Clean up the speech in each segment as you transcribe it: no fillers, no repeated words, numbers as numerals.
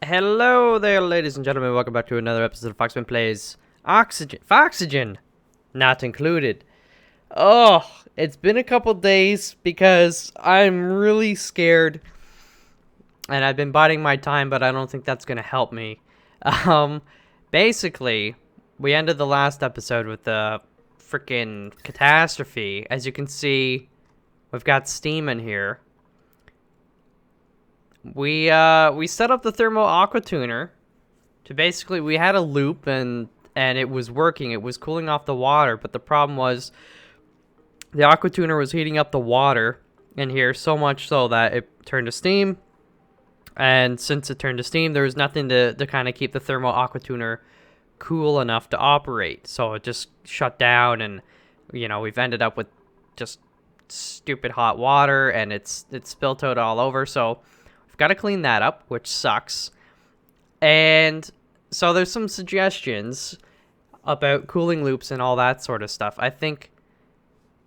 Hello there, ladies and gentlemen. Welcome back to another episode of Foxman Plays Oxygen. Foxygen! Not included. Oh, it's been a couple days because I'm really scared. And I've been biding my time, but I don't think that's going to help me. Basically, we ended the last episode with the freaking catastrophe. As you can see, we've got steam in here. We set up the thermal aqua tuner to basically, we had a loop and it was working. It was cooling off the water, but the problem was the aqua tuner was heating up the water in here so much so that it turned to steam. And since it turned to steam, there was nothing to kind of keep the thermal aqua tuner cool enough to operate. So it just shut down, and we've ended up with just stupid hot water, and it's spilt out all over. So we've got to clean that up, which sucks. And so there's some suggestions about cooling loops and all that sort of stuff. I think,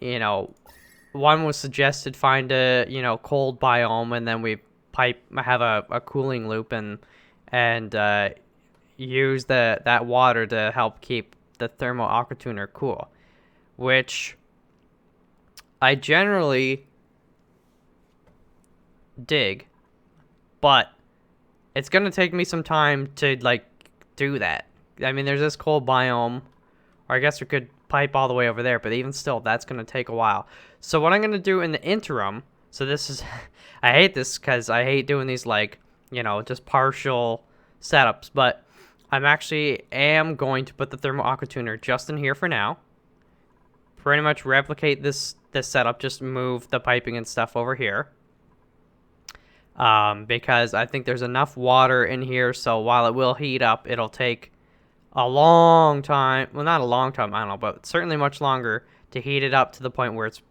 one was suggested find a, cold biome, and then we have a cooling loop and use that water to help keep the thermal aqua tuner cool, which I generally dig, but it's gonna take me some time to do that. I mean, there's this cold biome, or I guess we could pipe all the way over there, but even still, that's gonna take a while. So what I'm gonna do in the interim, so this is, I hate this because I hate doing these just partial setups, but I'm actually going to put the thermal aqua tuner just in here for now. Pretty much replicate this setup, just move the piping and stuff over here. Because I think there's enough water in here, so while it will heat up, it'll take a long time. Well, not a long time, I don't know, but certainly much longer to heat it up to the point where it's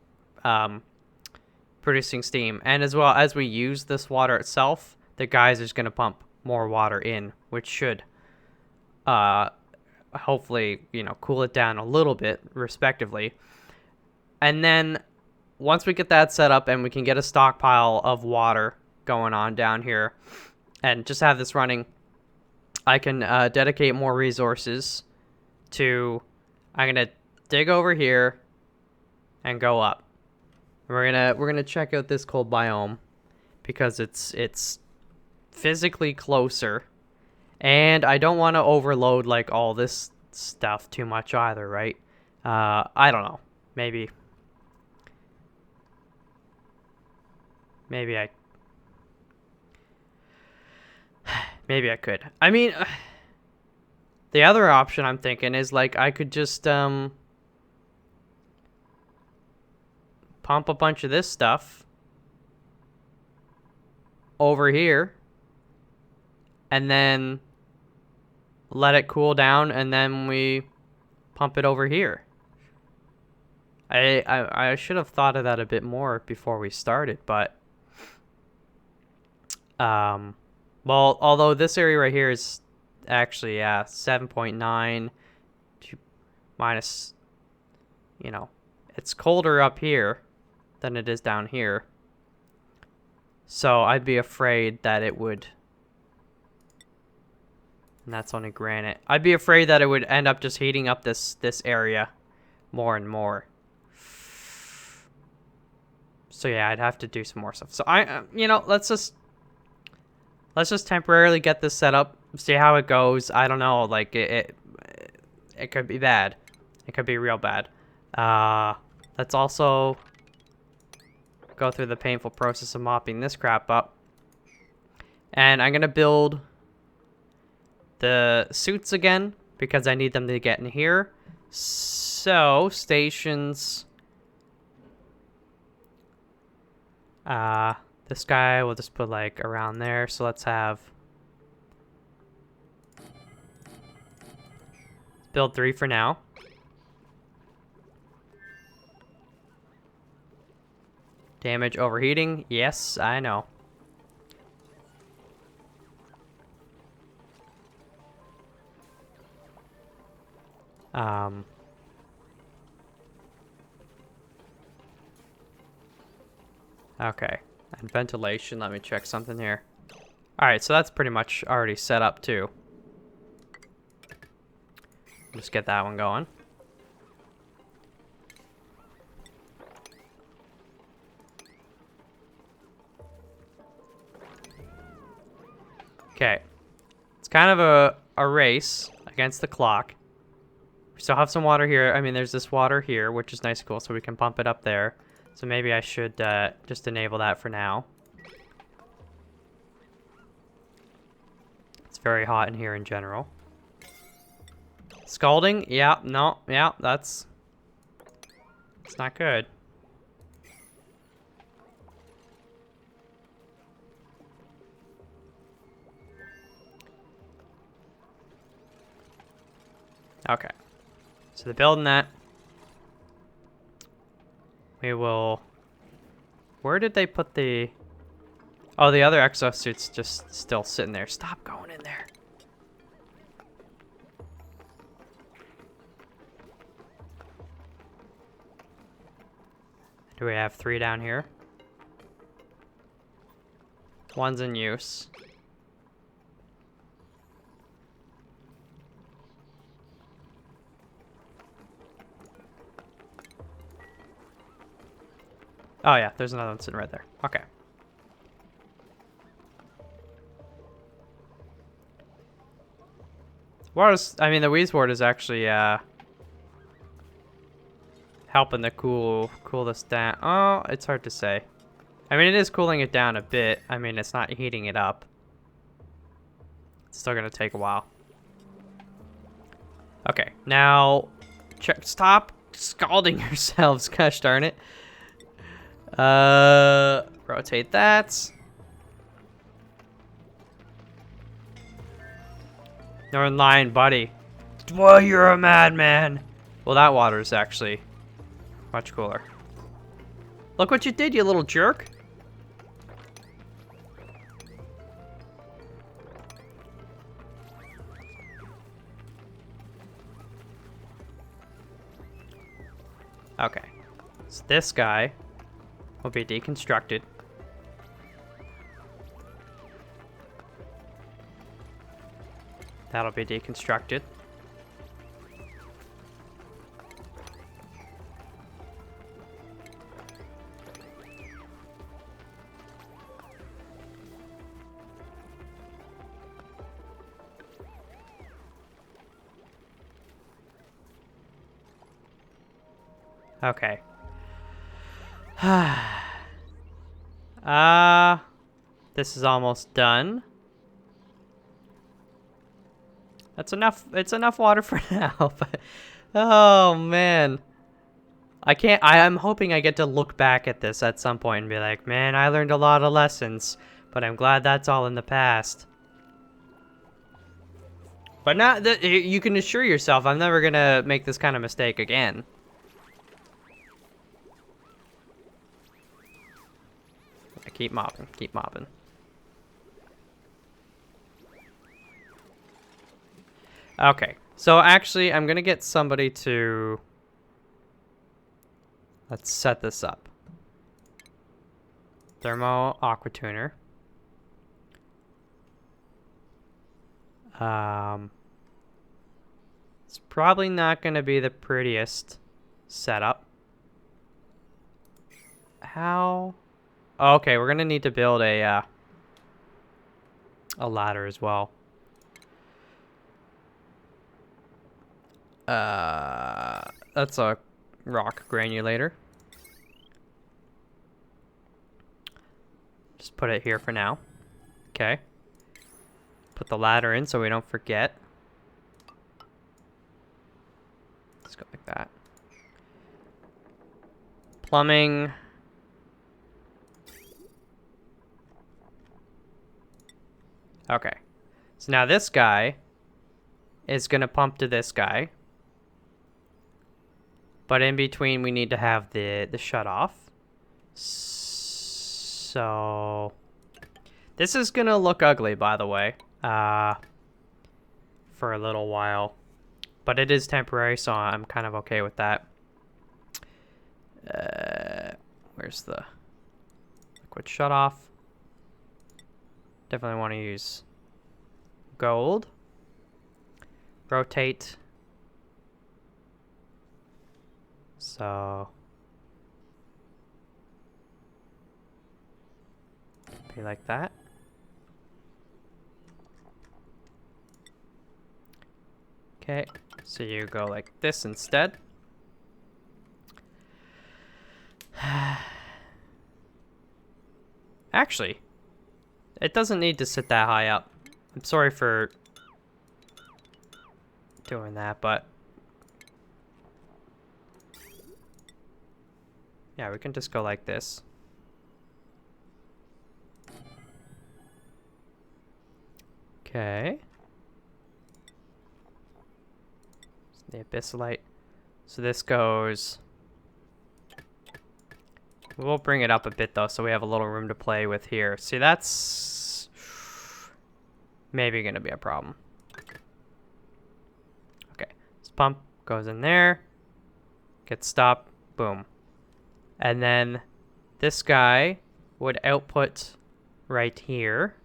producing steam. And as well as we use this water itself, the geyser's going to pump more water in, which should hopefully, cool it down a little bit, respectively. And then once we get that set up and we can get a stockpile of water going on down here and just have this running, I can dedicate more resources to, I'm gonna dig over here and go up. We're gonna check out this cold biome because it's physically closer, and I don't want to overload all this stuff too much either, right? I don't know, maybe I could. I mean, the other option I'm thinking is I could just pump a bunch of this stuff over here and then let it cool down, and then we pump it over here. I should have thought of that a bit more before we started, but well, although this area right here is actually 7.9 to minus, it's colder up here than it is down here. So I'd be afraid that it would, and that's only granite. I'd be afraid that it would end up just heating up this area more and more. So yeah, I'd have to do some more stuff. So let's just temporarily get this set up, see how it goes. I don't know, it could be bad. It could be real bad. Let's also go through the painful process of mopping this crap up. And I'm gonna build the suits again because I need them to get in here. So stations. This guy we'll just put around there. So let's build 3 for now. Damage overheating. Yes, I know. Okay. And ventilation, let me check something here. Alright, so that's pretty much already set up too. Just get that one going. Okay. It's kind of a race against the clock. We still have some water here. I mean, there's this water here, which is nice and cool, so we can pump it up there. So maybe I should just enable that for now. It's very hot in here in general. Scalding? Yeah, no, yeah, it's not good. Okay. So they're building that. We will... Where did they put the... Oh, the other exosuit's just still sitting there. Stop going in there. Do we have 3 down here? One's in use. Oh yeah, there's another one sitting right there. Okay. I mean, the Wheezewort is actually helping to cool this down. Oh, it's hard to say. I mean, it is cooling it down a bit. I mean, it's not heating it up. It's still gonna take a while. Okay, now stop scalding yourselves, gosh darn it. Rotate that. Northern Lion, buddy. Well, you're a madman. Well, that water is actually much cooler. Look what you did, you little jerk. Okay. So this guy will be deconstructed. That'll be deconstructed. Okay. This is almost done. That's enough. It's enough water for now. But, oh man, I'm hoping I get to look back at this at some point and be like, man, I learned a lot of lessons, but I'm glad that's all in the past. But not that you can assure yourself, I'm never gonna make this kind of mistake again. Keep mopping. Keep mopping. Okay, so actually, I'm gonna get somebody to... Let's set this up. Thermo aqua tuner. It's probably not gonna be the prettiest setup. How? Oh, okay, we're gonna need to build a ladder as well. That's a rock granulator. Just put it here for now. Okay. Put the ladder in so we don't forget. Let's go like that. Plumbing. Okay. So now this guy is gonna pump to this guy. But in between, we need to have the shut off. So this is gonna look ugly, by the way, for a little while, but it is temporary, so I'm kind of okay with that. Where's the liquid shut off? Definitely want to use gold. Rotate. So be like that. Okay, so you go like this instead. Actually, it doesn't need to sit that high up. I'm sorry for doing that, but yeah, we can just go like this. Okay. The abyssalite. So this goes... We'll bring it up a bit though, so we have a little room to play with here. See, that's maybe gonna be a problem. Okay, this pump goes in there, gets stopped, boom. And then this guy would output right here.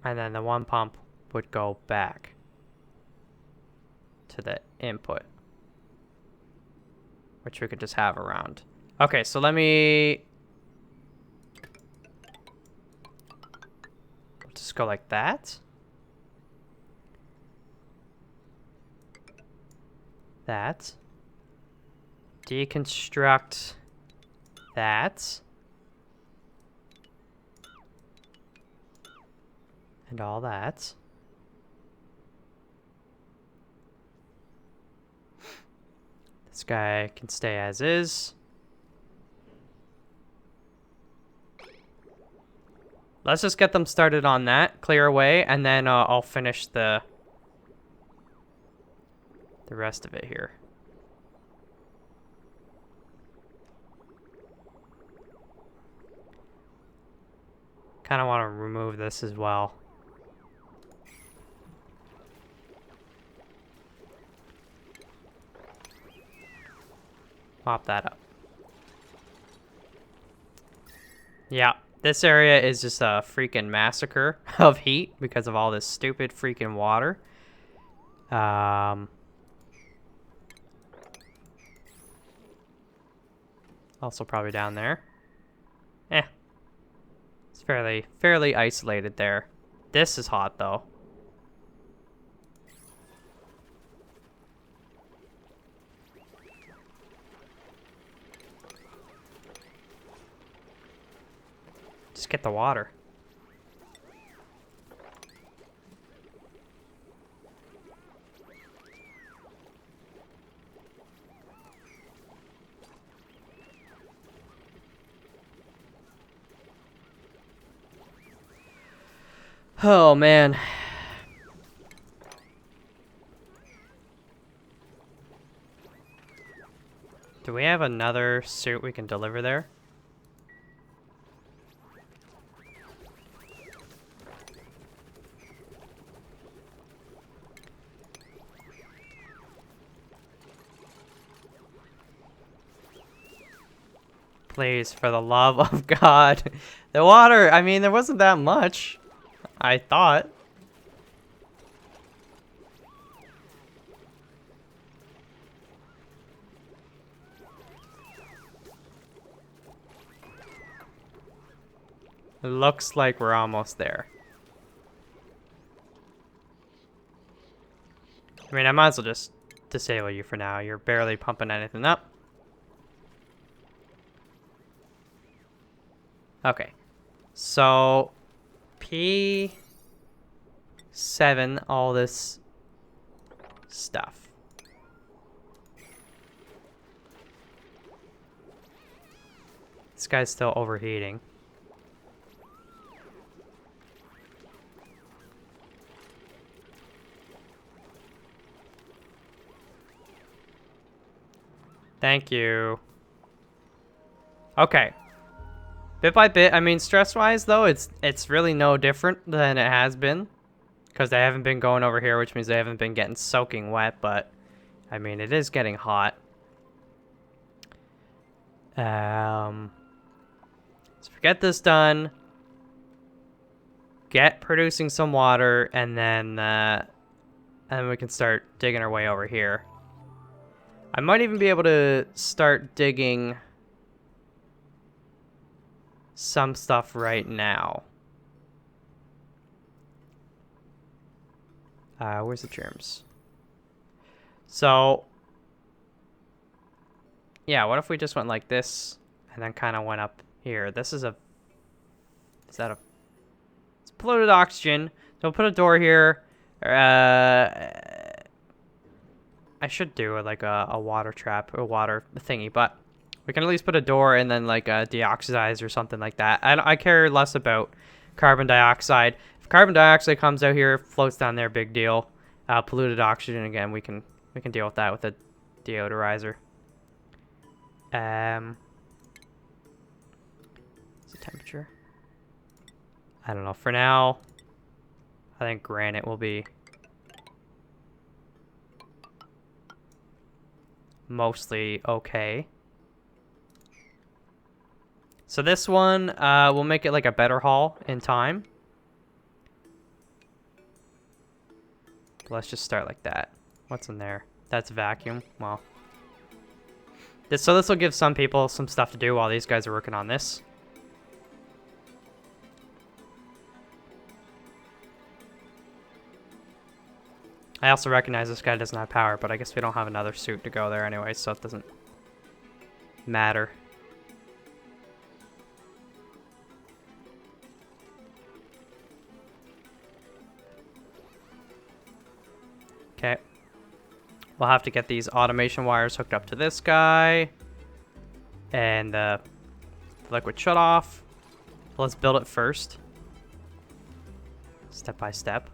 And then the one pump would go back to the input, which we could just have around. Okay, so let me just go like that. That. Deconstruct that. And all that. This guy can stay as is. Let's just get them started on that, clear away, and then I'll finish the rest of it here. Kind of want to remove this as well. Pop that up. Yeah, this area is just a freaking massacre of heat because of all this stupid freaking water. Also probably down there. It's fairly isolated there. This is hot though. Just get the water. Oh man. Do we have another suit we can deliver there? Please, for the love of God. The water, I mean, there wasn't that much, I thought. It looks like we're almost there. I mean, I might as well just disable you for now. You're barely pumping anything up. Okay. So, P7, all this stuff. This guy's still overheating. Thank you. Okay. Bit by bit, I mean, stress-wise, though, it's really no different than it has been. Because they haven't been going over here, which means they haven't been getting soaking wet, but, I mean, it is getting hot. Let's get this done. Get producing some water, and then we can start digging our way over here. I might even be able to start digging some stuff right now. Where's the germs? So, yeah, what if we just went like this and then kind of went up here? This is a... Is that a... It's polluted oxygen. So we'll put a door here. I should do like a water trap, a water thingy, but we can at least put a door and then like a deoxidize or something like that. I care less about carbon dioxide. If carbon dioxide comes out here, floats down there, big deal. Polluted oxygen, again, we can deal with that with a deodorizer. What's the temperature? I don't know. For now, I think granite will be mostly okay. So this one, we'll make it like a better haul in time. Let's just start like that. What's in there? That's vacuum. Well, this will give some people some stuff to do while these guys are working on this. I also recognize this guy doesn't have power, but I guess we don't have another suit to go there anyway, so it doesn't matter. Okay. We'll have to get these automation wires hooked up to this guy. And the liquid shut off. Let's build it first. Step by step.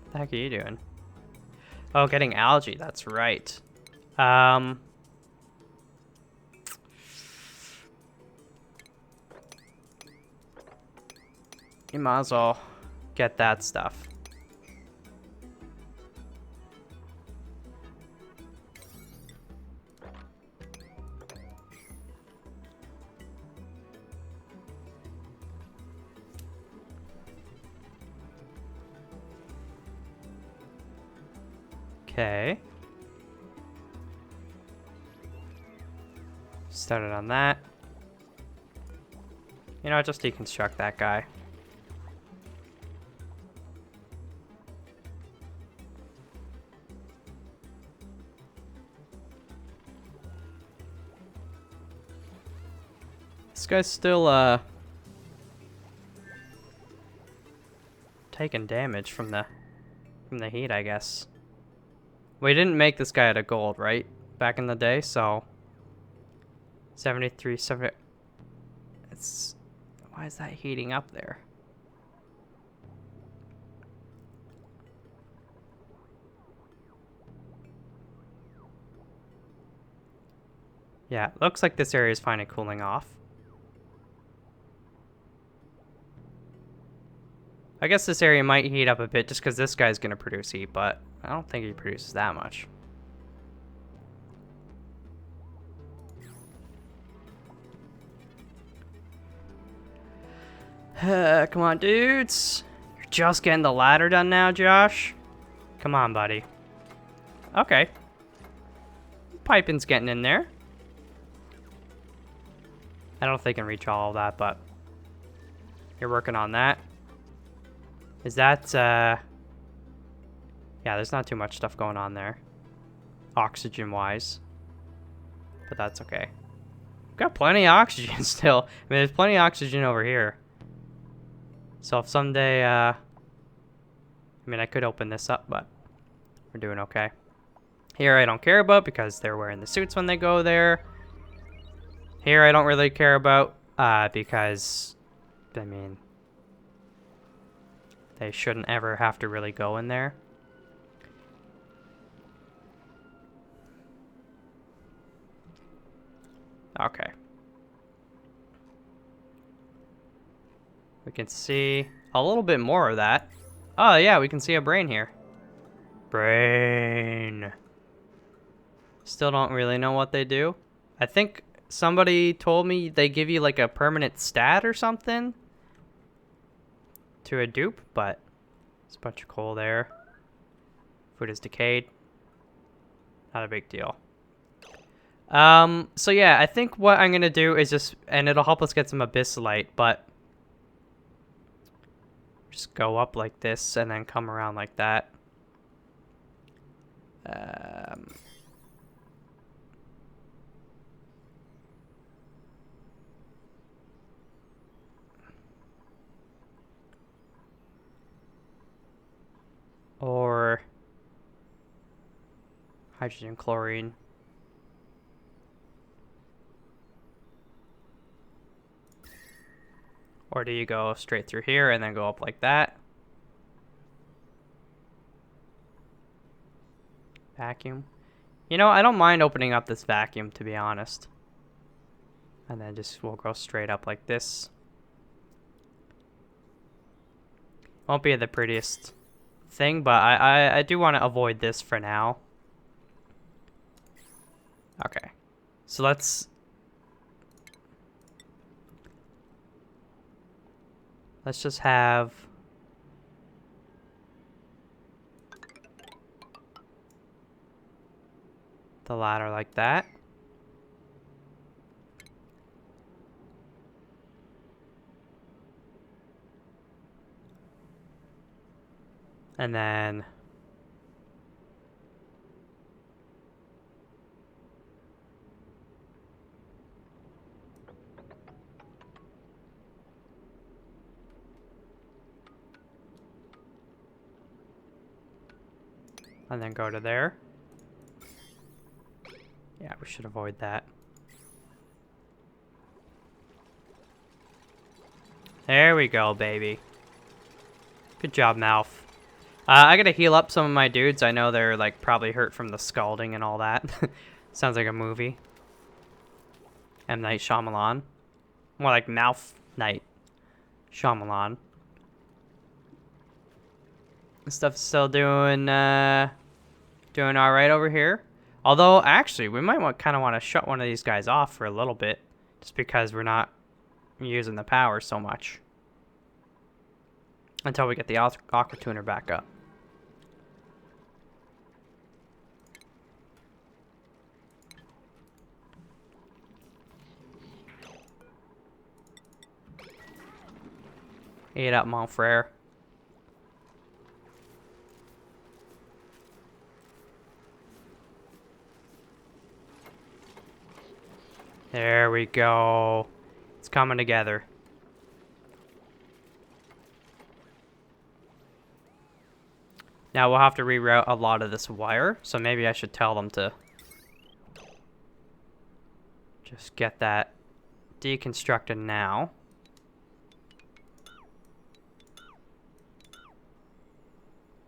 What the heck are you doing? Oh, getting algae. That's right. You might as well get that stuff. Okay. Started on that. You know, just deconstruct that guy. This guy's still taking damage from the heat, I guess. We didn't make this guy out of gold, right? Back in the day, so 73, 70. It's, why is that heating up there? Yeah, looks like this area is finally cooling off. I guess this area might heat up a bit just because this guy's going to produce heat, but I don't think he produces that much. Come on, dudes. You're just getting the ladder done now, Josh? Come on, buddy. Okay. Piping's getting in there. I don't know if they can reach all of that, but you're working on that. Is that, yeah, there's not too much stuff going on there, oxygen-wise, but that's okay. We've got plenty of oxygen still. I mean, there's plenty of oxygen over here. So if someday, I mean, I could open this up, but we're doing okay. Here I don't care about because they're wearing the suits when they go there. Here I don't really care about, because, I mean, they shouldn't ever have to really go in there. Okay. We can see a little bit more of that. Oh, yeah, we can see a brain here. Brain. Still don't really know what they do. I think somebody told me they give you like a permanent stat or something to a dupe, but it's a bunch of coal there. Food is decayed. Not a big deal. So yeah, I think what I'm gonna do is just, and it'll help us get some abyssalite, but just go up like this and then come around like that. Or hydrogen chlorine. Or do you go straight through here and then go up like that? Vacuum. You know, I don't mind opening up this vacuum, to be honest. And then just we'll go straight up like this. Won't be the prettiest thing, but I do want to avoid this for now. Okay. So let's just have the ladder like that. And then go to there. Yeah, we should avoid that. There we go, baby. Good job, Mouth. I gotta heal up some of my dudes. I know they're like probably hurt from the scalding and all that. Sounds like a movie. M. Night Shyamalan. More like Mouth Night Shyamalan. Stuff's still doing all right over here. Although, actually, we might kind of want to shut one of these guys off for a little bit, just because we're not using the power so much until we get the aqua tuner back up. Eat up, mon frere. There we go. It's coming together. Now we'll have to reroute a lot of this wire, so maybe I should tell them to just get that deconstructed now.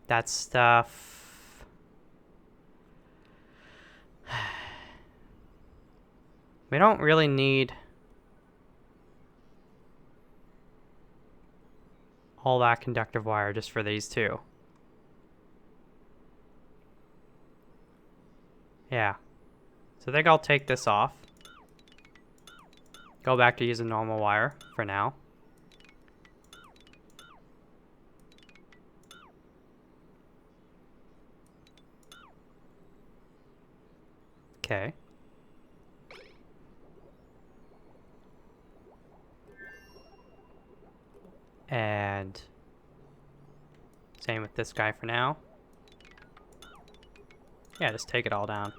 That stuff. We don't really need all that conductive wire just for these two. Yeah. So I think I'll take this off. Go back to using normal wire for now. Okay. And same with this guy for now. Yeah, just take it all down.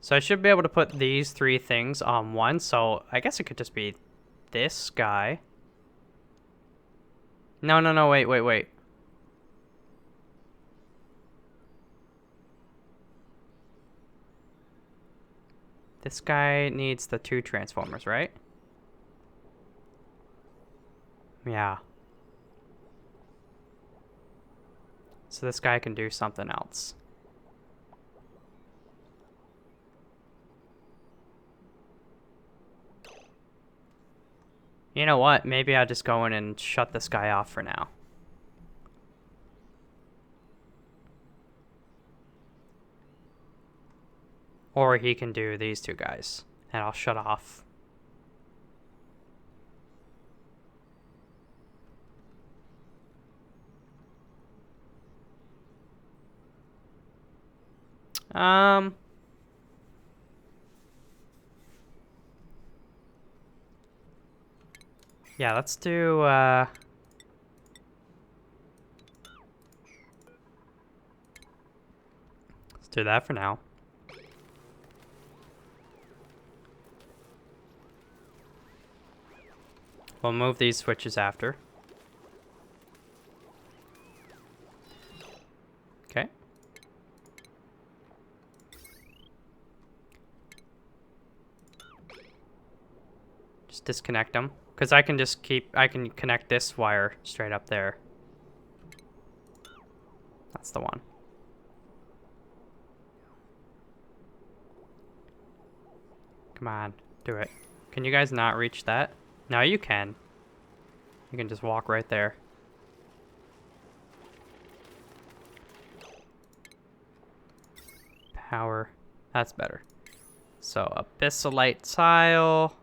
So I should be able to put these three things on one, so I guess it could just be this guy. No, wait. This guy needs the two transformers, right? Yeah. So this guy can do something else. You know what? Maybe I'll just go in and shut this guy off for now. Or he can do these two guys. And I'll shut off. Yeah, let's do, let's do that for now. We'll move these switches after. Okay. Just disconnect them. Because I can just I can connect this wire straight up there. That's the one. Come on, do it. Can you guys not reach that? No, you can. You can just walk right there. Power. That's better. So, abyssalite tile.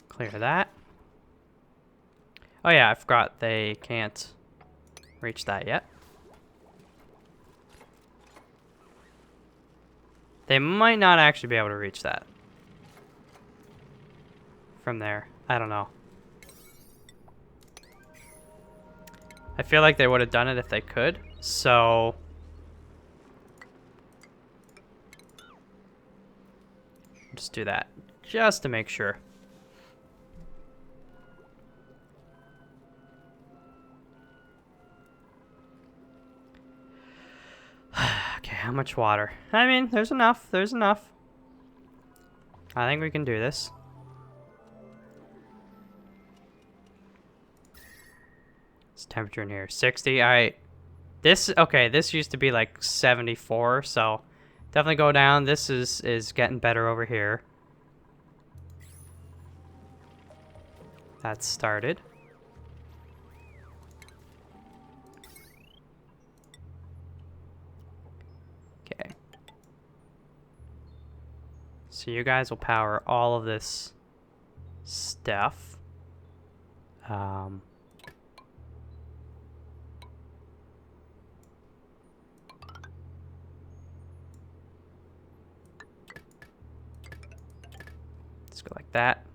Clear that. Oh yeah, I forgot they can't reach that yet. They might not actually be able to reach that. From there. I don't know. I feel like they would have done it if they could, so... just do that, just to make sure. Okay, how much water? I mean, there's enough, there's enough. I think we can do this. What's the temperature in here? 60. Okay, this used to be like 74, so definitely go down. This is getting better over here. That's started. Okay. So you guys will power all of this stuff. Let's go like that.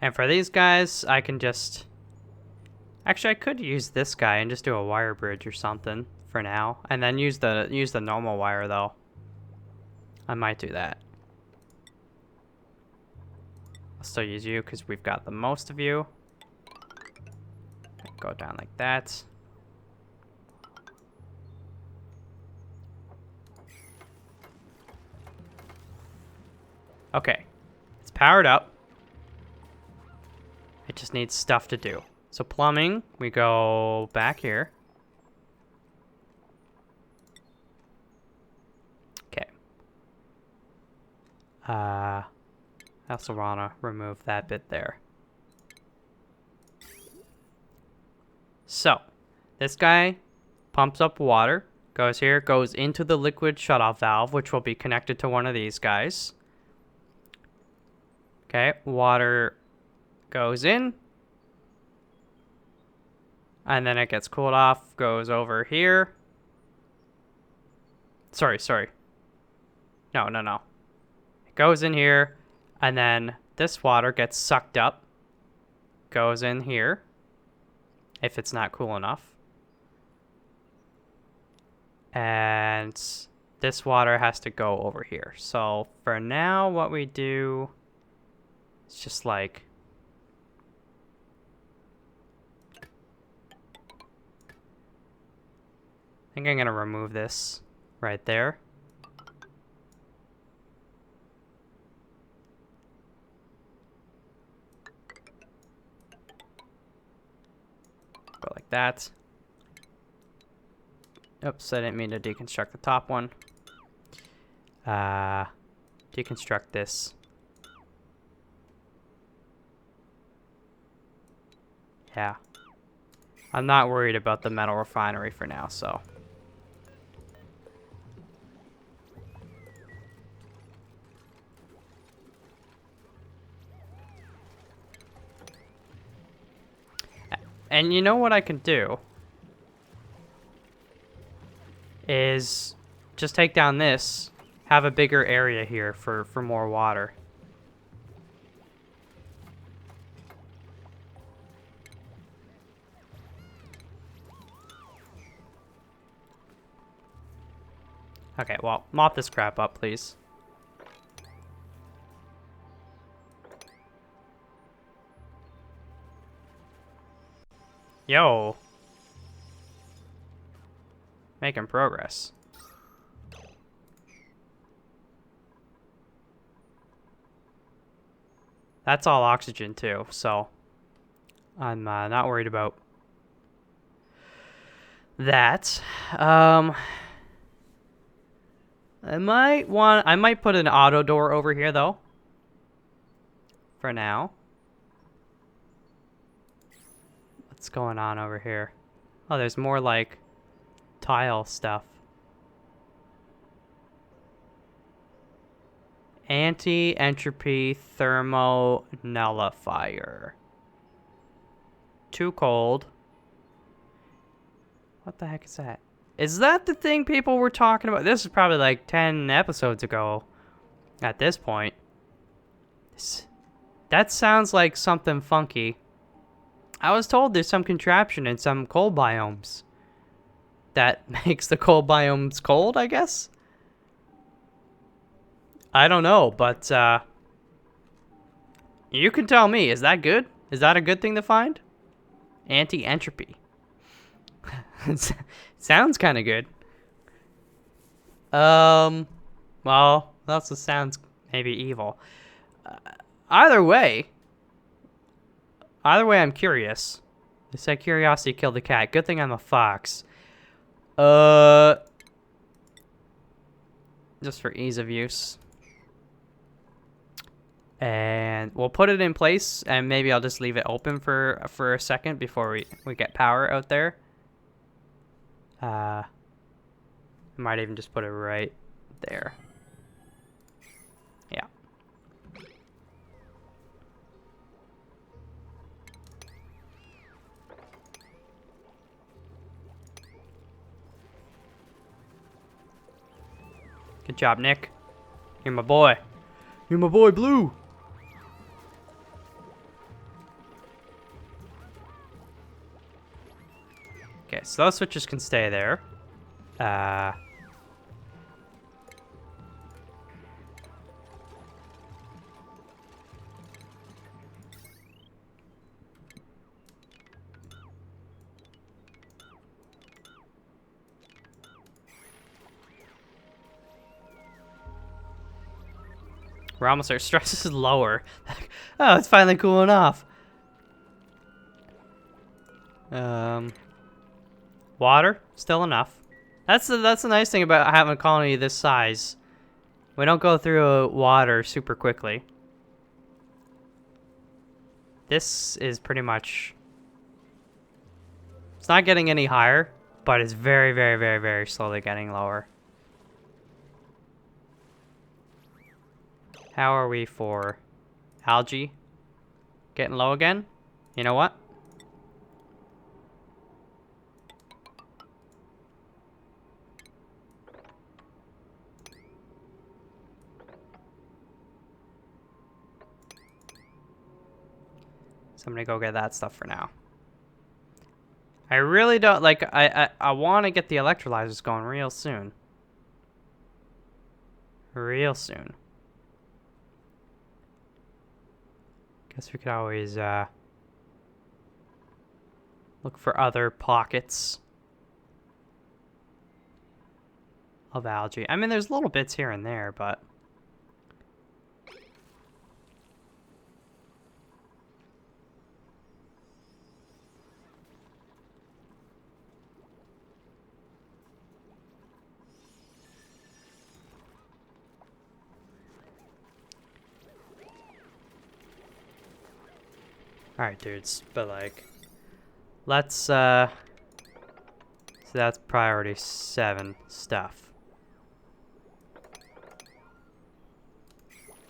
And for these guys, I can just... actually, I could use this guy and just do a wire bridge or something for now. And then use the normal wire, though. I might do that. I'll still use you because we've got the most of you. Go down like that. Okay. It's powered up. It just needs stuff to do. So plumbing, we go back here. Okay. I also want to remove that bit there. So, this guy pumps up water, goes here, goes into the liquid shutoff valve, which will be connected to one of these guys. Okay, water goes in. And then it gets cooled off, goes over here. Sorry. No. It goes in here, and then this water gets sucked up, goes in here, if it's not cool enough. And this water has to go over here. So for now, what we do is just like... I think I'm going to remove this right there. Go like that. Oops, I didn't mean to deconstruct the top one. Deconstruct this. Yeah. I'm not worried about the metal refinery for now, so. And you know what I can do? Is just take down this, have a bigger area here for more water. Okay, well, mop this crap up, please. Yo. Making progress. That's all oxygen too, so I'm not worried about that. I might put an auto door over here though. For now. What's going on over here? Oh, there's more like tile stuff. Anti-Entropy thermonullifier. Too cold. What the heck is that? Is that the thing people were talking about? This is probably like 10 episodes ago at this point. That sounds like something funky. I was told there's some contraption in some cold biomes that makes the cold biomes cold, I guess? I don't know, but you can tell me. Is that good? Is that a good thing to find? Anti-entropy. Sounds kind of good. Well, that also sounds maybe evil. Either way, I'm curious. They said curiosity killed the cat. Good thing I'm a fox. Just for ease of use. And we'll put it in place, and maybe I'll just leave it open for a second before we get power out there. I might even just put it right there. Yeah. Good job, Nick. You're my boy. You're my boy, Blue. Okay, so those switches can stay there. We're almost there. Stress is lower. Oh, it's finally cooling off. Water, still enough. That's the nice thing about having a colony this size. We don't go through water super quickly. This is pretty much... It's not getting any higher, but it's very, very, very, very slowly getting lower. How are we for algae? Getting low again? You know what? So I'm gonna go get that stuff for now. I really don't like. I want to get the electrolyzers going real soon. Real soon. Guess we could always look for other pockets of algae. I mean, there's little bits here and there, but Alright, dudes, but like, let's, so that's priority 7 stuff.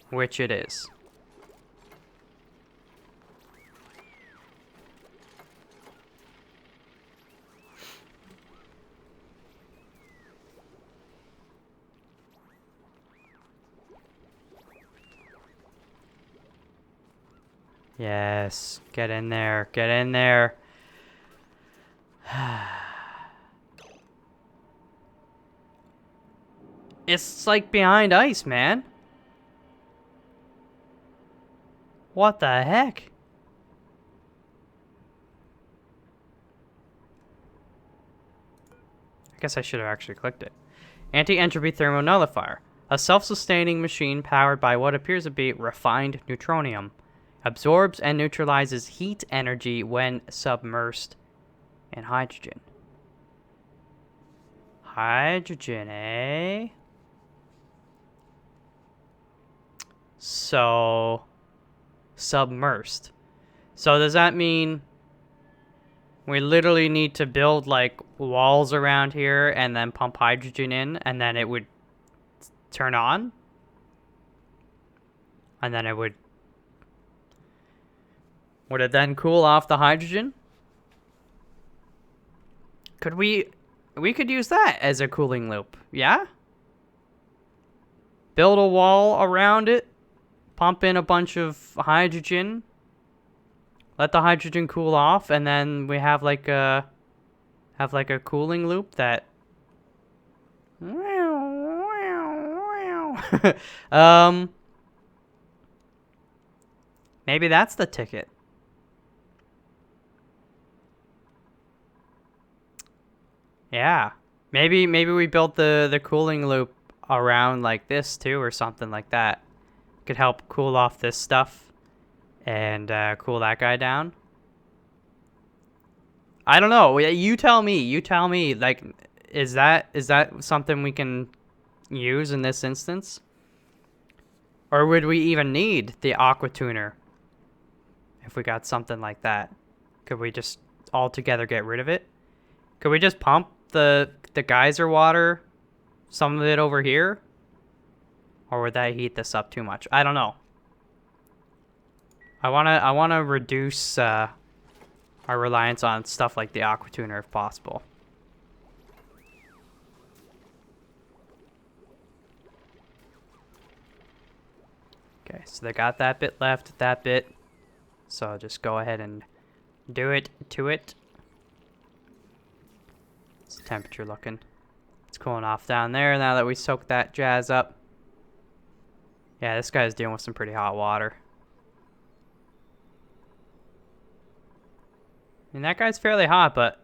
Which it is. Yes, get in there, get in there. It's like behind ice, man. What the heck? I guess I should have actually clicked it. Anti-Entropy Thermonullifier. A self-sustaining machine powered by what appears to be refined neutronium. Absorbs and neutralizes heat energy when submersed in hydrogen. Hydrogen, eh? So, submersed. So does that mean we literally need to build like walls around here and then pump hydrogen in and then it would turn on? And then it would it then cool off the hydrogen? Could we could use that as a cooling loop, yeah? Build a wall around it, pump in a bunch of hydrogen, let the hydrogen cool off, and then we have like a cooling loop that maybe that's the ticket. Yeah. Maybe we built the cooling loop around like this too or something like that. Could help cool off this stuff and cool that guy down. I don't know. You tell me. You tell me. Like, is that something we can use in this instance? Or would we even need the aqua tuner if we got something like that? Could we just altogether get rid of it? Could we just pump the geyser water, some of it over here? Or would that heat this up too much? I don't know. I wanna reduce our reliance on stuff like the aqua tuner if possible. Okay, so they got that bit left, that bit. So I'll just go ahead and do it to it. What's the temperature looking? It's cooling off down there now that we soaked that jazz up. Yeah, this guy's dealing with some pretty hot water. I mean, that guy's fairly hot, but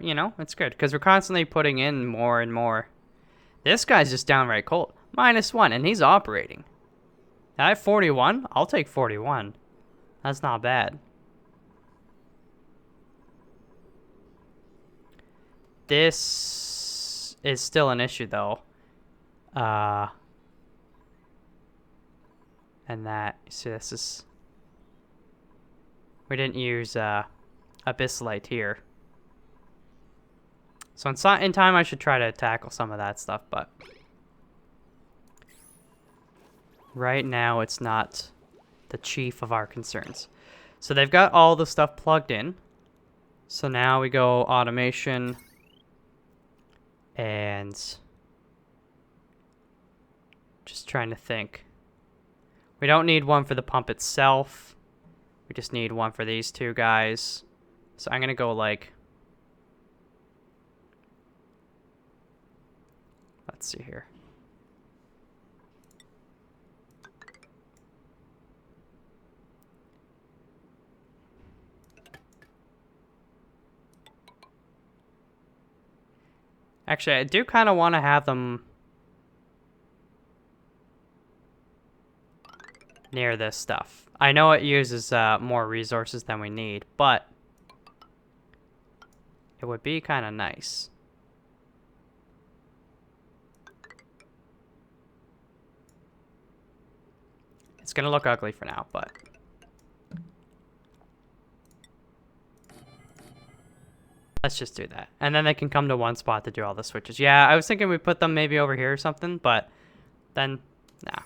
you know, it's good because we're constantly putting in more and more. This guy's just downright cold. -1, and he's operating. At 41? I'll take 41. That's not bad. This is still an issue, though. And that, see, this is... We didn't use abyssalite here. So in time, I should try to tackle some of that stuff, but... Right now, it's not the chief of our concerns. So they've got all the stuff plugged in. So now we go automation and just trying to think. We don't need one for the pump itself. We just need one for these two guys. So I'm going to go like... Let's see here. Actually, I do kind of want to have them near this stuff. I know it uses more resources than we need, but it would be kind of nice. It's gonna look ugly for now, but... let's just do that. And then they can come to one spot to do all the switches. Yeah, I was thinking we put them maybe over here or something, but then, nah.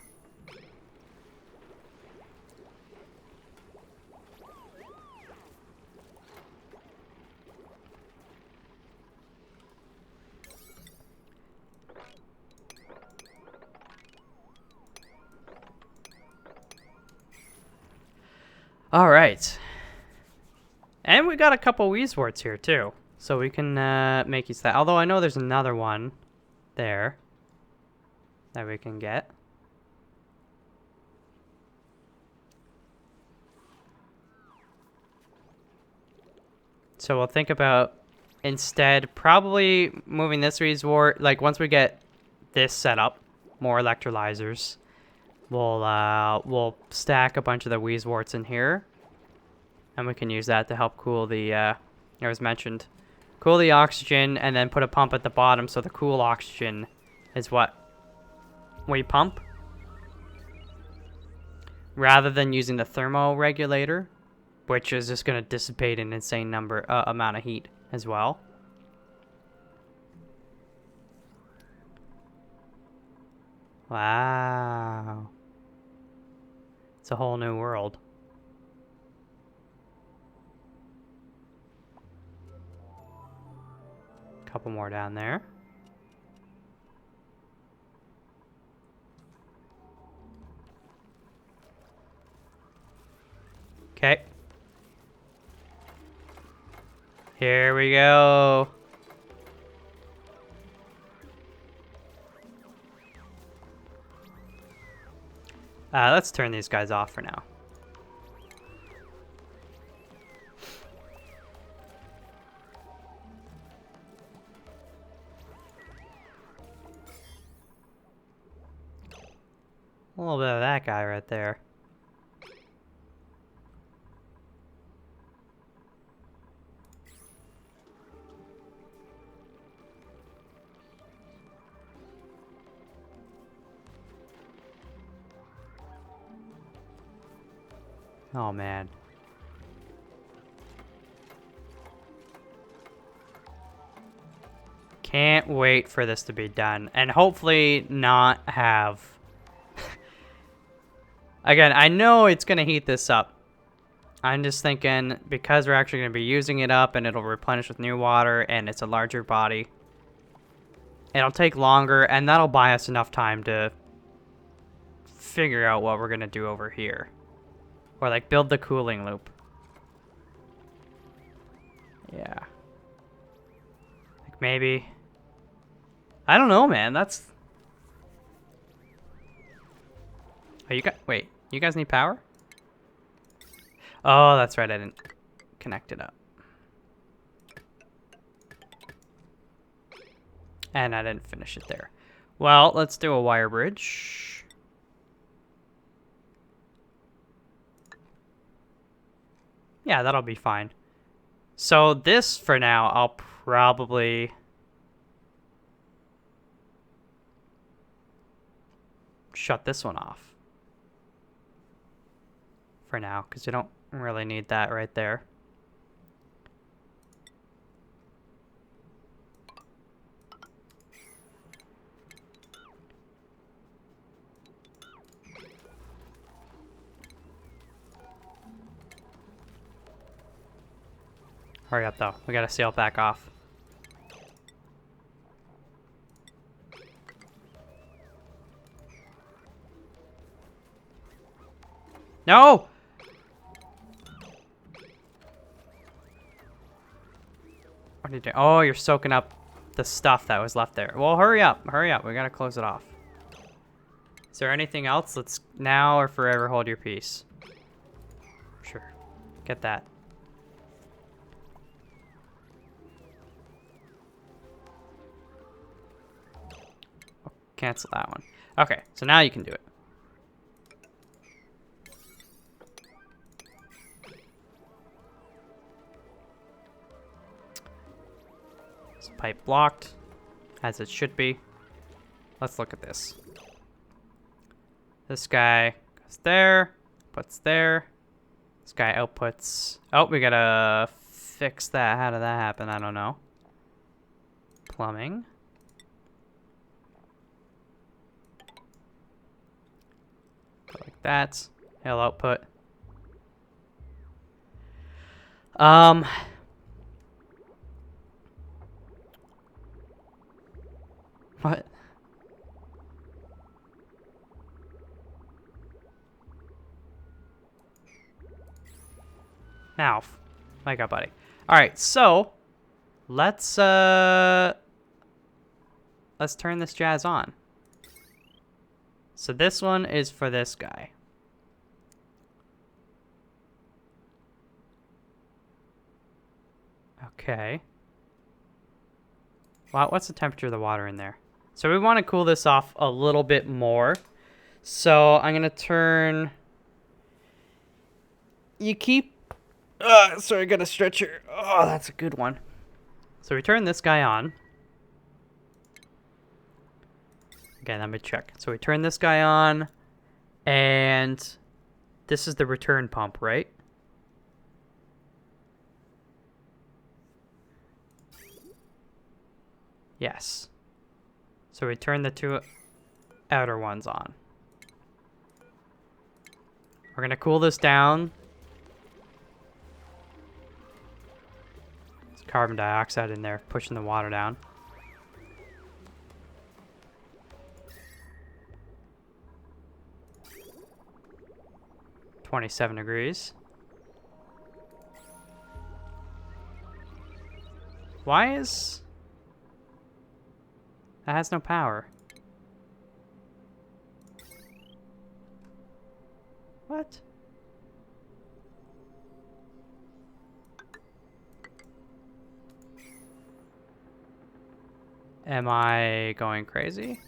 All right. And we got a couple Weezworts here, too. So we can make use of that. Although I know there's another one there that we can get. So we'll think about instead probably moving this Weezwort. Like once we get this set up, more electrolyzers, we'll stack a bunch of the Weezworts in here. And we can use that to help cool the, as mentioned, cool the oxygen, and then put a pump at the bottom so the cool oxygen is what we pump. Rather than using the thermoregulator, which is just going to dissipate an insane amount of heat as well. Wow. It's a whole new world. Couple more down there. Okay. Here we go. Let's turn these guys off for now. A little bit of that guy right there. Oh, man. Can't wait for this to be done. And hopefully not have... Again, I know it's going to heat this up. I'm just thinking, because we're actually going to be using it up and it'll replenish with new water and it's a larger body, it'll take longer and that'll buy us enough time to figure out what we're going to do over here. Or like build the cooling loop. Yeah. Like maybe... I don't know, man. That's... Oh, you got... Wait. You guys need power? Oh, that's right. I didn't connect it up. And I didn't finish it there. Well, let's do a wire bridge. Yeah, that'll be fine. So this, for now, I'll probably... shut this one off. For now, because you don't really need that right there. Hurry up, though. We gotta seal it back off. No! What are you doing? Oh, you're soaking up the stuff that was left there. Well, hurry up. Hurry up. We gotta close it off. Is there anything else? Let's now or forever hold your peace. Sure. Get that. Oh, cancel that one. Okay, so now you can do it. Pipe blocked, as it should be. Let's look at this. This guy It's there. Puts there. This guy outputs. Oh, we gotta fix that. How did that happen? I don't know. Plumbing. Like that. Hell output. What? Now, wake up, buddy. All right, so let's turn this jazz on. So this one is for this guy. Okay. Wow, what's the temperature of the water in there? So we want to cool this off a little bit more. So I'm gonna turn. You keep. Sorry, I got a stretcher. Oh, that's a good one. So we turn this guy on. Okay, let me check. So we turn this guy on, and this is the return pump, right? Yes. So we turn the two outer ones on. We're gonna cool this down. There's carbon dioxide in there, pushing the water down. (27 degrees). Why is... That has no power. What? Am I going crazy?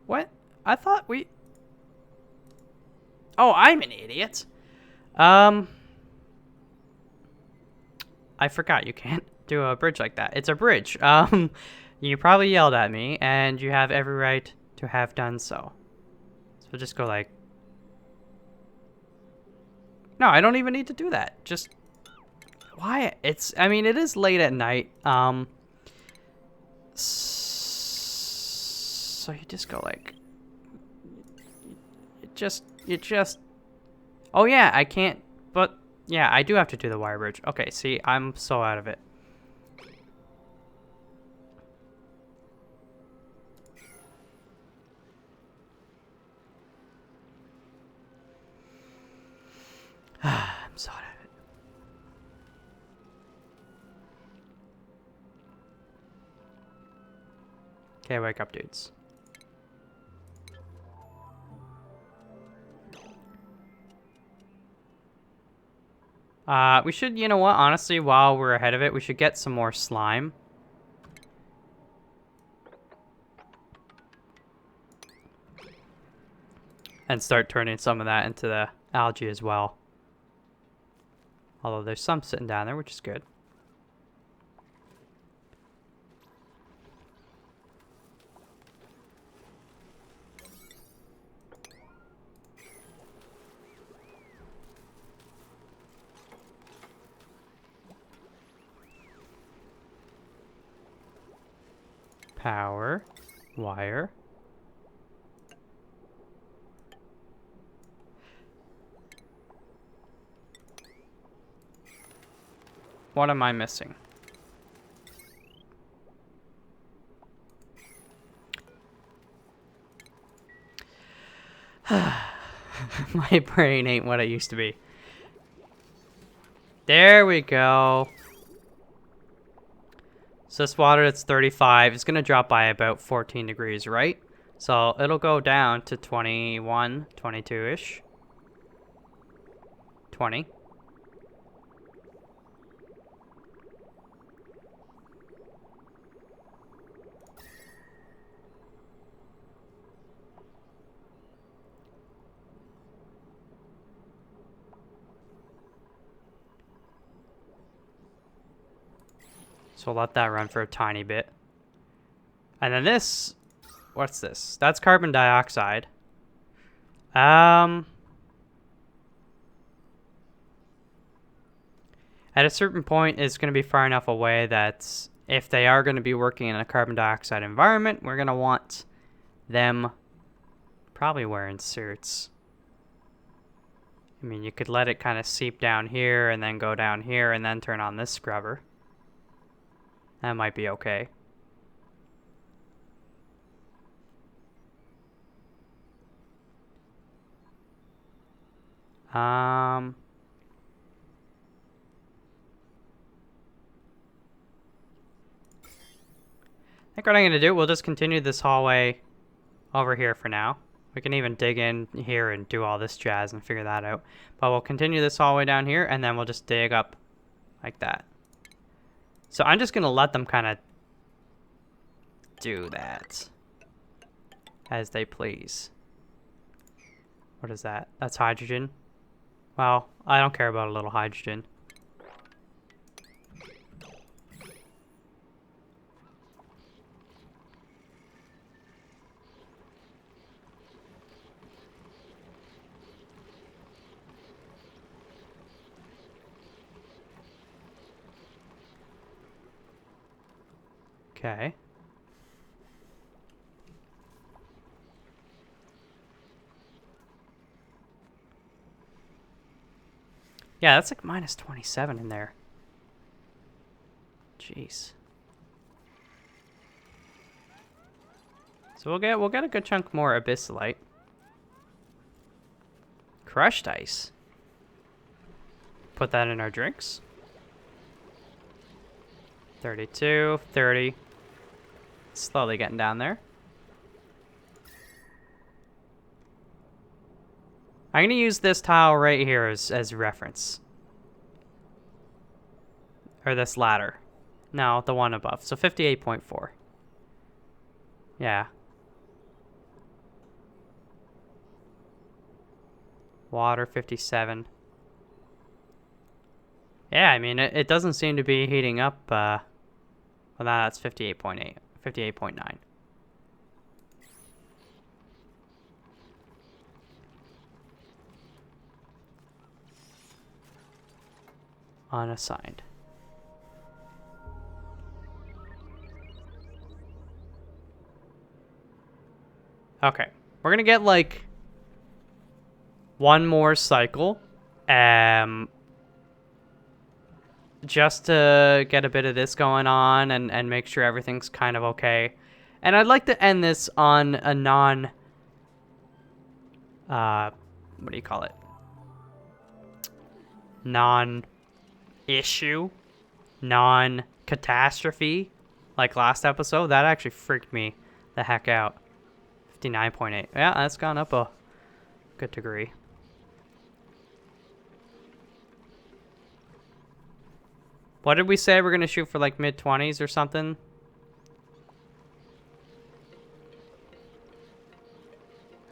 What? I thought we... Oh, I'm an idiot. I forgot you can't do a bridge like that. It's a bridge. You probably yelled at me, and you have every right to have done so. So just go like... No, I don't even need to do that. Just... Why? It's... I mean, it is late at night. So you just go like... You just... Oh yeah, I can't... But... Yeah, I do have to do the wire bridge. Okay, see, I'm so out of it. I'm so out of it. Okay, wake up, dudes. We should, you know what, honestly, while we're ahead of it, we should get some more slime. And start turning some of that into the algae as well. Although there's some sitting down there, which is good. Power, wire. What am I missing? My brain ain't what it used to be. There we go. So this water that's 35 is going to drop by about 14 degrees, right? So it'll go down to 21, 22-ish. 20. So we'll let that run for a tiny bit. And then this, what's this? That's carbon dioxide. At a certain point, it's going to be far enough away that if they are going to be working in a carbon dioxide environment, we're going to want them probably wearing suits. I mean, you could let it kind of seep down here and then go down here and then turn on this scrubber. That might be okay. I think what I'm going to do, we'll just continue this hallway over here for now. We can even dig in here and do all this jazz and figure that out. But we'll continue this hallway down here, and then we'll just dig up like that. So I'm just going to let them kind of do that as they please. What is that? That's hydrogen. Well, I don't care about a little hydrogen. Okay. Yeah, that's like minus 27 in there. Jeez. So we'll get a good chunk more abyssalite. Crushed ice. Put that in our drinks. 32, 30. Slowly getting down there. I'm going to use this tile right here as reference. Or this ladder. No, the one above. So 58.4. Yeah. Water, 57. Yeah, I mean, it doesn't seem to be heating up. Well, that's 58.8. 58.9. Unassigned. Okay. We're going to get like one more cycle. Just to get a bit of this going on and make sure everything's kind of okay. And I'd like to end this on a what do you call it? Non-issue, non-catastrophe, like last episode. That actually freaked me the heck out. 59.8. Yeah, that's gone up a good degree. What did we say? We're going to shoot for like mid-20s or something?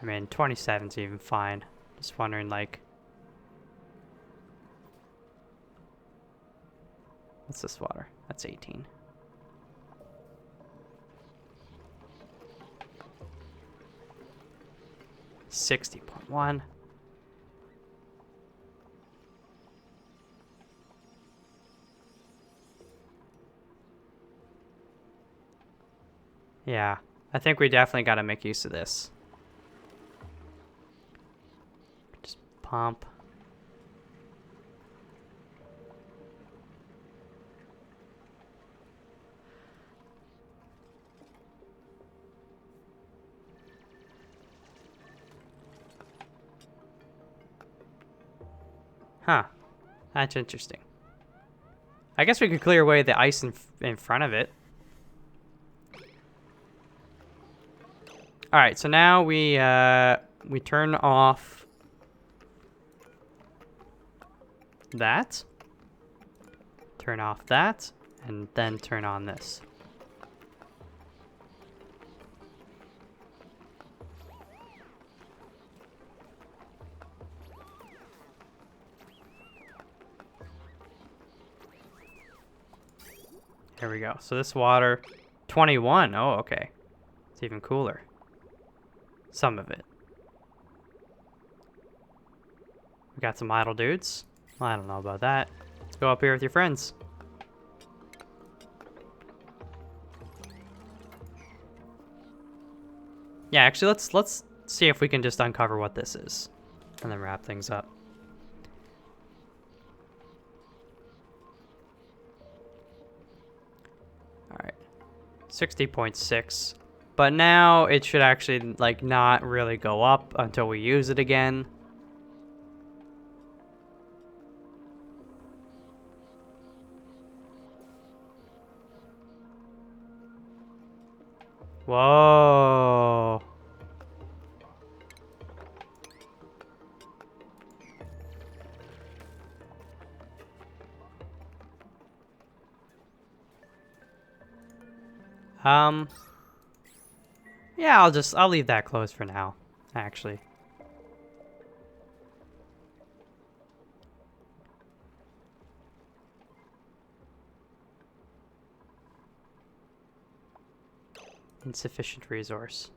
I mean, 27's even fine. Just wondering, like... What's this water? That's 18. $60.1. Yeah, I think we definitely got to make use of this. Just pump. Huh. That's interesting. I guess we could clear away the ice in front of it. All right, so now we turn off that, turn off that, and then turn on this. There we go. So this water, 21. Oh, okay. It's even cooler. Some of it. got some idle dudes. Well, I don't know about that. Let's go up here with your friends. Yeah, actually, let's see if we can just uncover what this is, and then wrap things up. All right, 60.6, but now it should actually like not really go up until we use it again. Whoa. Yeah, I'll leave that closed for now, actually. Insufficient resource.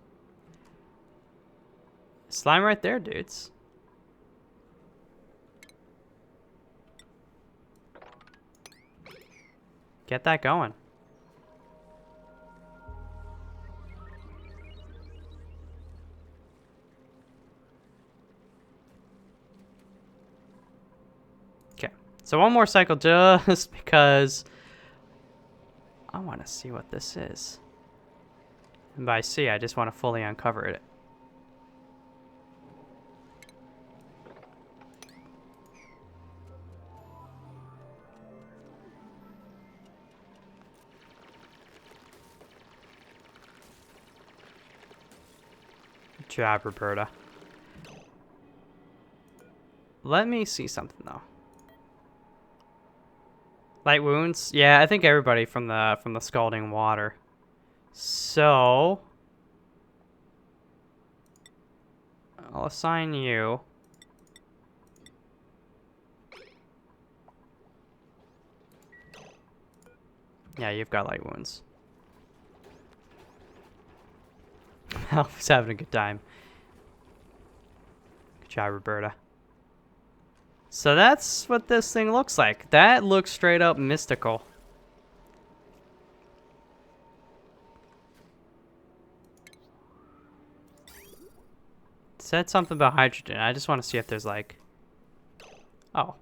Slime right there, dudes. Get that going. Okay, so one more cycle just because I want to see what this is. And by see, I just want to fully uncover it. Good job, Roberta. Let me see something though. Light wounds? Yeah, I think everybody from the scalding water. So I'll assign you. Yeah, you've got light wounds. Alpha's having a good time. Good job, Roberta. So that's what this thing looks like. That looks straight up mystical. It said something about hydrogen. I just want to see if there's like... Oh.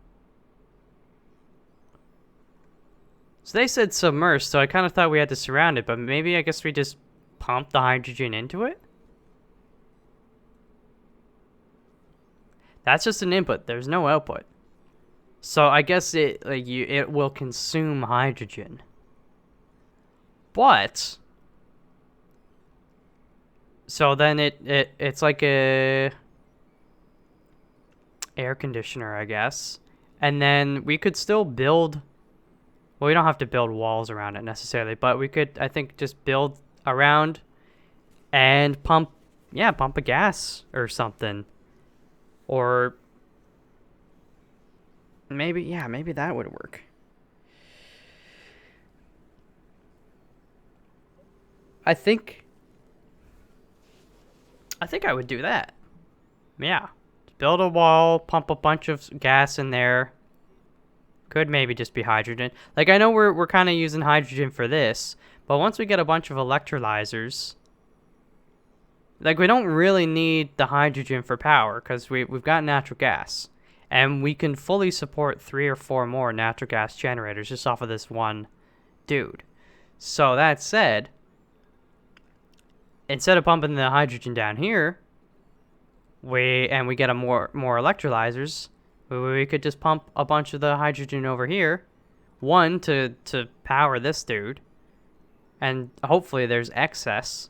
So they said submersed, so I kind of thought we had to surround it, but maybe I guess we just pump the hydrogen into it? That's just an input. There's no output. So I guess it will consume hydrogen. But so then it's like a air conditioner, I guess. And then we could still build, well, we don't have to build walls around it necessarily, but we could, I think, just build around and pump a gas or something. Or maybe that would work. I think I would do that. Yeah. Build a wall, pump a bunch of gas in there. Could maybe just be hydrogen. Like, I know we're kind of using hydrogen for this, but once we get a bunch of electrolyzers, like, we don't really need the hydrogen for power because we've got natural gas. And we can fully support 3 or 4 more natural gas generators just off of this one dude. So that said, instead of pumping the hydrogen down here, we get a more electrolyzers, we could just pump a bunch of the hydrogen over here. One, to power this dude. And hopefully there's excess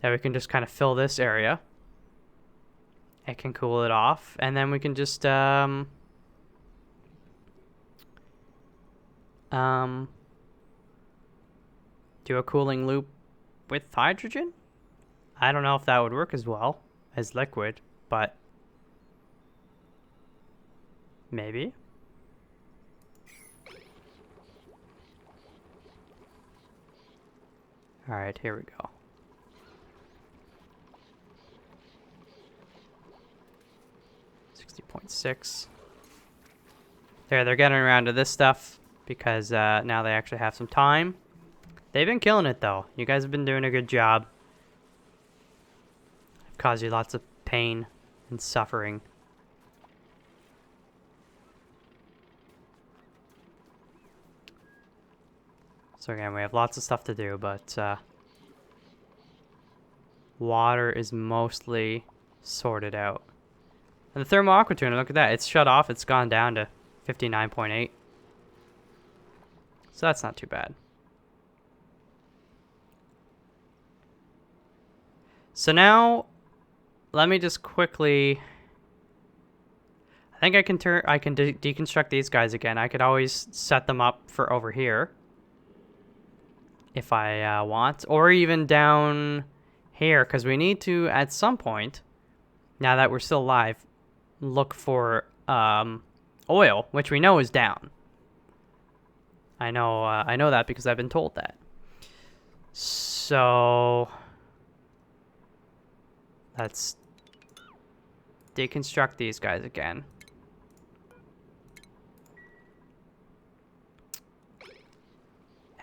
that we can just kind of fill this area. It can cool it off. And then we can just do a cooling loop with hydrogen. I don't know if that would work as well as liquid, but maybe. All right, here we go. .6. They're getting around to this stuff because now they actually have some time. They've been killing it, though. You guys have been doing a good job. I've caused you lots of pain and suffering. So again, we have lots of stuff to do, but water is mostly sorted out. And the thermal aqua tuner, look at that. It's shut off. It's gone down to 59.8. So that's not too bad. So now, let me just quickly... I think I can deconstruct these guys again. I could always set them up for over here. If I want. Or even down here. Because we need to, at some point, now that we're still alive, look for oil, which we know is down. I know that because I've been told that. So let's deconstruct these guys again.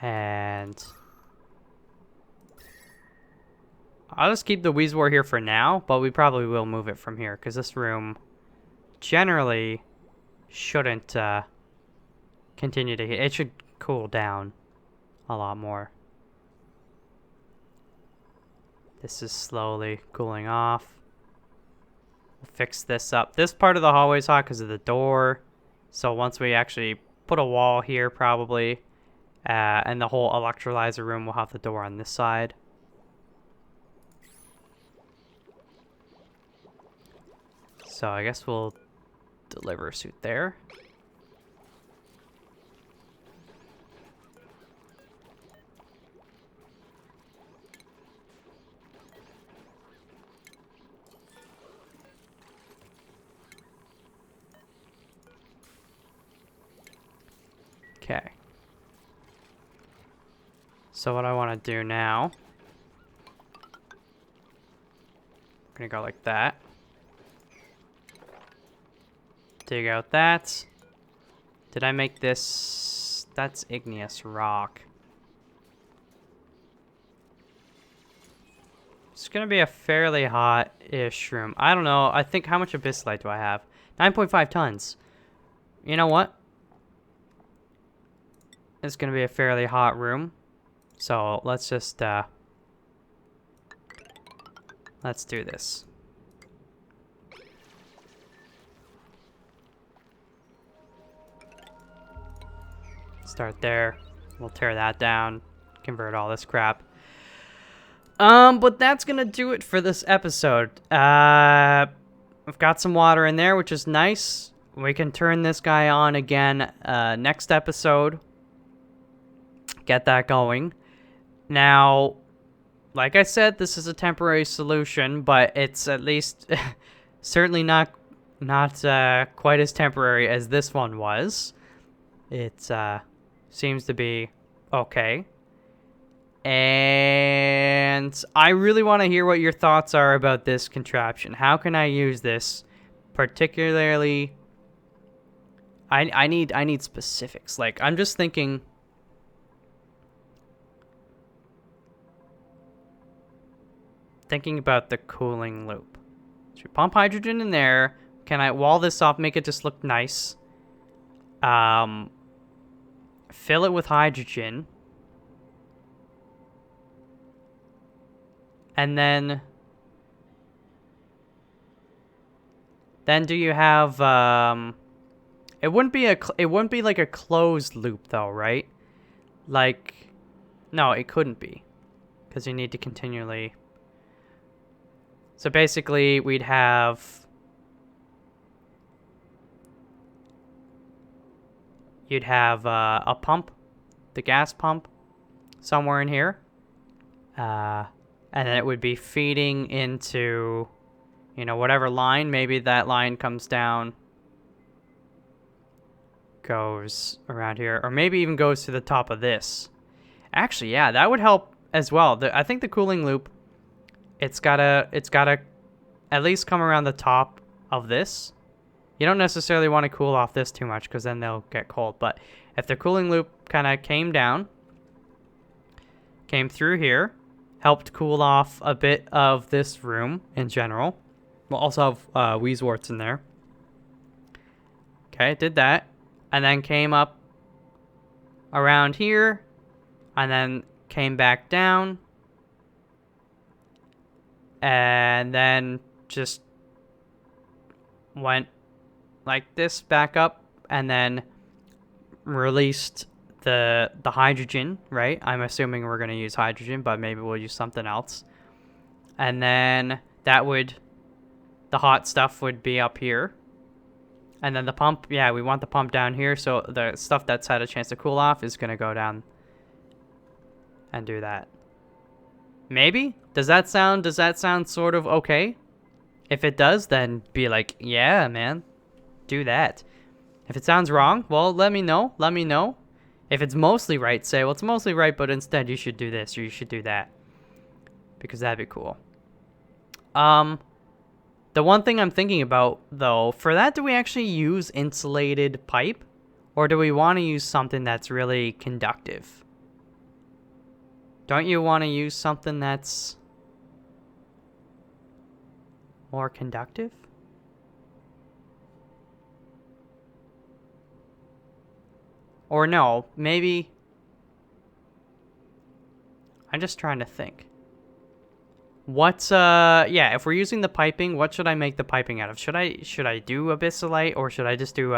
And I'll just keep the Weezwar here for now, but we probably will move it from here because this room generally shouldn't continue to heat. It should cool down a lot more. This is slowly cooling off. We'll fix this up. This part of the hallway is hot because of the door. So once we actually put a wall here, probably, and the whole electrolyzer room will have the door on this side. So I guess we'll deliver a suit there. Okay. So what I want to do now, I'm gonna go like that. Dig out that. Did I make this? That's igneous rock. It's gonna be a fairly hot-ish room. I don't know. I think, how much abyssalite do I have? 9.5 tons. You know what? It's gonna be a fairly hot room. So let's just let's do this. Start there. We'll tear that down. Convert all this crap. But that's gonna do it for this episode. I've got some water in there, which is nice. We can turn this guy on again next episode. Get that going. Now, like I said, this is a temporary solution, but it's at least certainly not quite as temporary as this one was. It seems to be okay. And I really want to hear what your thoughts are about this contraption. How can I use this? Particularly, I need specifics. Like, I'm just thinking, about the cooling loop. Should we pump hydrogen in there? Can I wall this off, make it just look nice? Fill it with hydrogen. And then do you have it wouldn't be like a closed loop though, right? Like, no, it couldn't be, because you need to continually. So basically we'd have, you'd have a pump, the gas pump, somewhere in here. And then it would be feeding into, you know, whatever line. Maybe that line comes down, goes around here, or maybe even goes to the top of this. Actually, yeah, that would help as well. I think the cooling loop, it's gotta at least come around the top of this. You don't necessarily want to cool off this too much because then they'll get cold. But if the cooling loop kind of came down, came through here, helped cool off a bit of this room in general. We'll also have Weezeworts in there. Okay, did that. And then came up around here. And then came back down. And then just went like this back up. And then released the hydrogen, right? I'm assuming we're going to use hydrogen, but maybe we'll use something else. And then that would... the hot stuff would be up here. And then the pump, yeah, we want the pump down here. So the stuff that's had a chance to cool off is going to go down and do that. Maybe? Does that sound sort of okay? If it does, then be like, yeah, man, do that. If it sounds wrong, well, let me know. Let me know. If it's mostly right, say, well, it's mostly right, but instead you should do this or you should do that. Because that'd be cool. The one thing I'm thinking about, though, for that, do we actually use insulated pipe? Or do we want to use something that's really conductive? Don't you want to use something that's more conductive? Or no, maybe... I'm just trying to think. What's yeah, if we're using the piping, what should I make the piping out of? Should I do abyssalite, or should I just do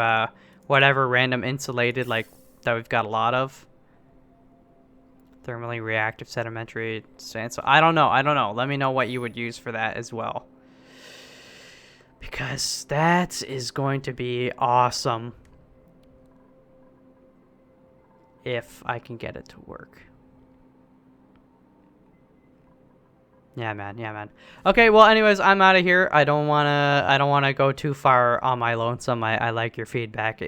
whatever random insulated like that we've got a lot of? Thermally reactive sedimentary sand. So I don't know. Let me know what you would use for that as well. Because that is going to be awesome. If I can get it to work. Yeah, man. Yeah, man. Okay, well, anyways, I'm out of here. I don't wanna go too far on my lonesome. I like your feedback.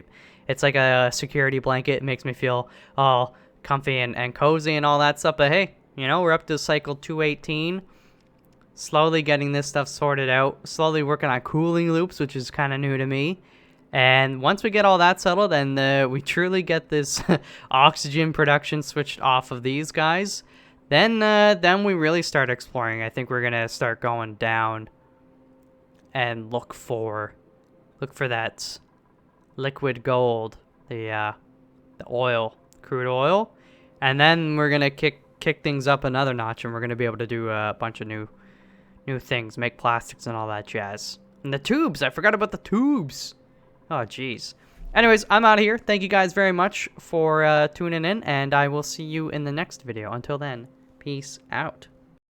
It's like a security blanket. It makes me feel all comfy and cozy and all that stuff. But hey, you know, we're up to cycle 218. Slowly getting this stuff sorted out. Slowly working on cooling loops, which is kind of new to me. And once we get all that settled and we truly get this oxygen production switched off of these guys, then we really start exploring. I think we're gonna start going down and look for that liquid gold, the oil, crude oil, and then we're gonna kick things up another notch, and we're gonna be able to do a bunch of new things, make plastics and all that jazz. And the tubes, I forgot about the tubes. Oh, jeez. Anyways, I'm out of here. Thank you guys very much for tuning in, and I will see you in the next video. Until then, peace out.